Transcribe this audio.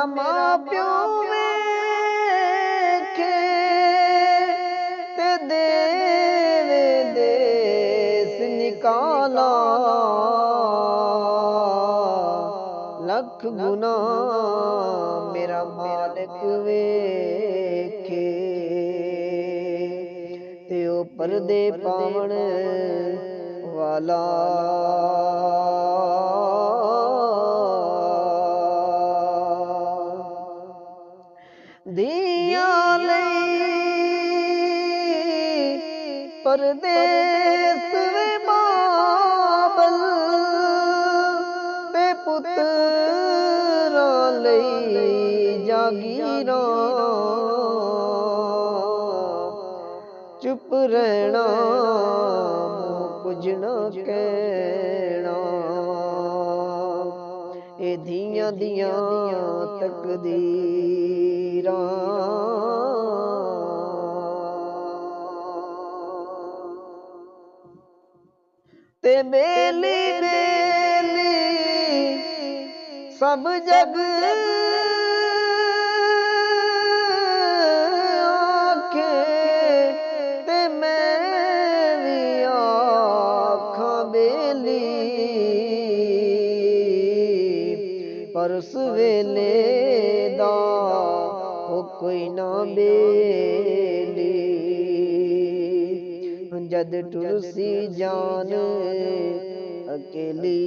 मेरा माँ प्यो वेखे ते देवे देस निकाला लख गुना मेरा मालिक वेखे ते ओ परदे पावण वाला दिया परदेस वे बाबल ते पुत्रा लई जागीरा चुप रहना कुछ न कहना ए धियां दियां तकदीरां ते बेली बेली सब जग आखे ते मैं भी आखां बेली पर उस वेले दा हो कोई ना बेली जद टुरसी जान अकेली।